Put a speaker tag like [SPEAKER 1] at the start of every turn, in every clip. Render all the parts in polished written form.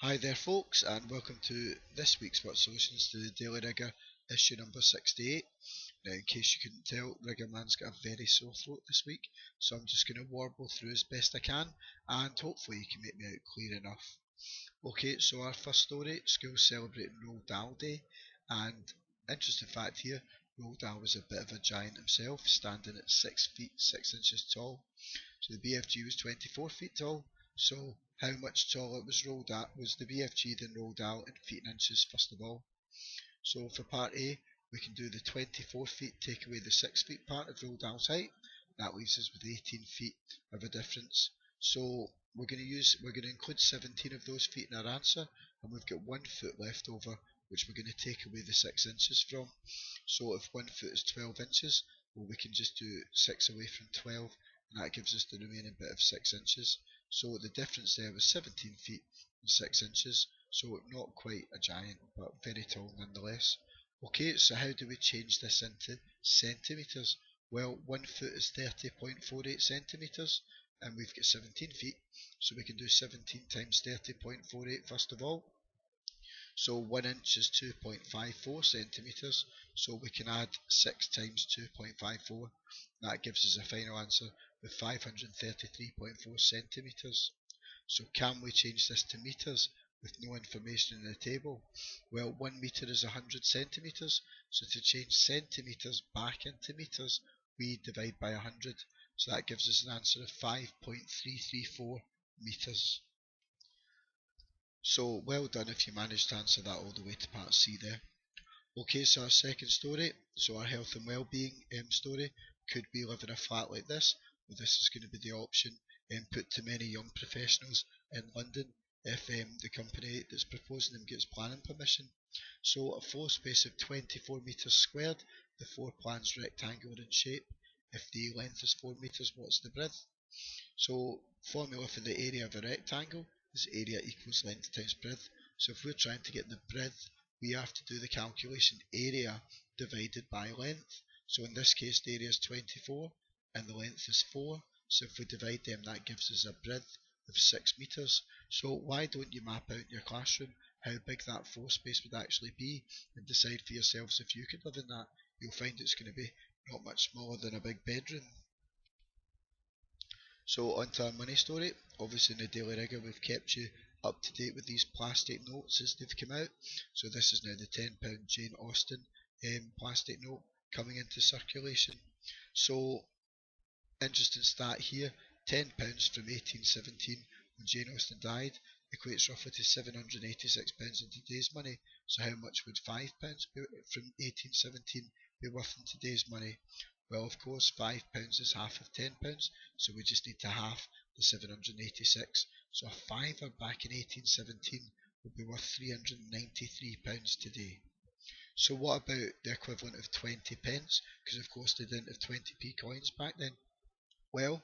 [SPEAKER 1] Hi there folks, and welcome to this week's Spot Solutions to the Daily Rigour issue number 68. Now, in case you couldn't tell, Rigger Man's got a very sore throat this week, so I'm just going to warble through as best I can, and hopefully you can make me out clear enough. Okay, so our first story, schools celebrating Roald Dahl Day, and interesting fact here, Roald Dahl was a bit of a giant himself, standing at 6 feet 6 inches tall. So the BFG was 24 feet tall. So how much taller was the BFG than Roald Dahl in feet and inches first of all? So for part A, we can do the 24 feet, take away the 6 feet part of Roald Dahl's height. That leaves us with 18 feet of a difference. So we're going to include 17 of those feet in our answer, and we've got 1 foot left over, which we're going to take away the 6 inches from. So if 1 foot is 12 inches, well, we can just do 6 away from 12, and that gives us the remaining bit of 6 inches. So the difference there was 17 feet and 6 inches, so not quite a giant, but very tall nonetheless. Okay, so how do we change this into centimetres? Well, 1 foot is 30.48 centimetres, and we've got 17 feet, so we can do 17 times 30.48 first of all. So 1 inch is 2.54 centimetres, so we can add 6 times 2.54. That gives us a final answer with 533.4 centimetres. So can we change this to metres with no information in the table? Well, 1 metre is 100 centimetres, so to change centimetres back into metres, we divide by 100. So that gives us an answer of 5.334 metres. So well done if you managed to answer that all the way to part C there. Okay, so our second story, so our health and well-being story, could we live in a flat like this? Well, this is going to be the option put to many young professionals in London if the company that's proposing them gets planning permission. So a floor space of 24 metres squared, the floor plan's rectangular in shape. If the length is 4 metres, what's the breadth? So formula for the area of a rectangle is area equals length times breadth. So if we're trying to get the breadth, we have to do the calculation area divided by length. So in this case the area is 24 and the length is 4. So if we divide them, that gives us a breadth of 6 metres. So why don't you map out in your classroom how big that floor space would actually be and decide for yourselves if you could live in that. You'll find it's going to be not much smaller than a big bedroom. So on to our money story. Obviously in the Daily Rigour we've kept you up to date with these plastic notes as they've come out. So this is now the £10 Jane Austen plastic note coming into circulation. So interesting stat here, £10 from 1817 when Jane Austen died equates roughly to £786 in today's money. So how much would £5 from 1817 be worth in today's money? Well, of course, £5 is half of £10, so we just need to half the 786. So a fiver back in 1817 would be worth £393 today. So what about the equivalent of 20 pence? Because of course they didn't have 20p coins back then. Well,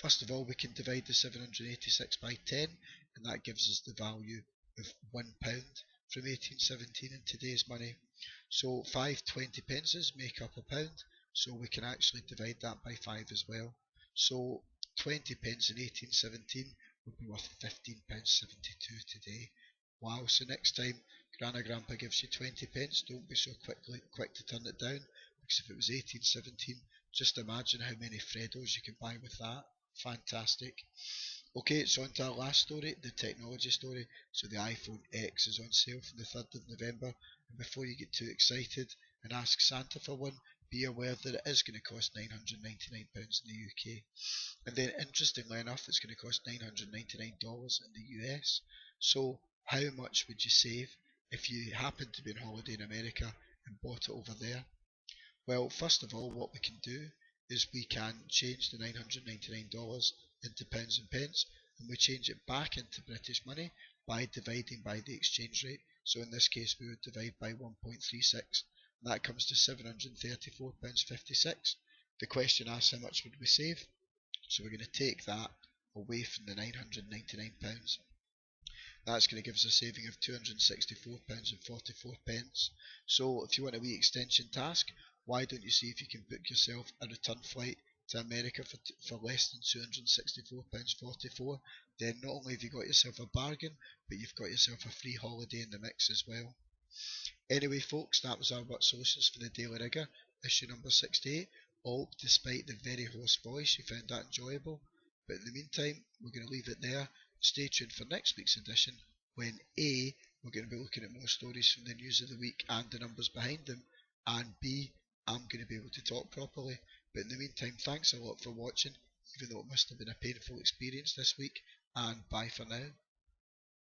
[SPEAKER 1] first of all, we can divide the 786 by 10, and that gives us the value of £1 from 1817 in today's money. So 5 20 pences make up a pound, so we can actually divide that by 5 as well. So 20 pence in 1817 would be worth £15.72 today. Wow, so next time Gran or Grandpa gives you 20 pence, don't be so quick to turn it down, because if it was 1817, just imagine how many Freddos you can buy with that. Fantastic. Okay, so on to our last story, the technology story. So the iPhone X is on sale from the 3rd of November. And before you get too excited and ask Santa for one, be aware that it is going to cost £999 in the UK. And then interestingly enough, it's going to cost $999 in the US. So how much would you save if you happened to be on holiday in America and bought it over there? Well, first of all, what we can do is we can change the $999 into pounds and pence, and we change it back into British money by dividing by the exchange rate. So in this case we would divide by 1.36, and that comes to £734.56. The question asks how much would we save, so we're going to take that away from the £999. That's going to give us a saving of £264.44. So if you want a wee extension task, why don't you see if you can book yourself a return flight to America for less than £264.44 then not only have you got yourself a bargain, but you've got yourself a free holiday in the mix as well. Anyway, folks, that was our What's Socials for the Daily Rigour, issue number 68. Hope, despite the very hoarse voice, you found that enjoyable. But in the meantime, we're going to leave it there. Stay tuned for next week's edition, when A, we're going to be looking at more stories from the news of the week and the numbers behind them, and B, I'm going to be able to talk properly. But in the meantime, thanks a lot for watching, even though it must have been a painful experience this week, and bye for now.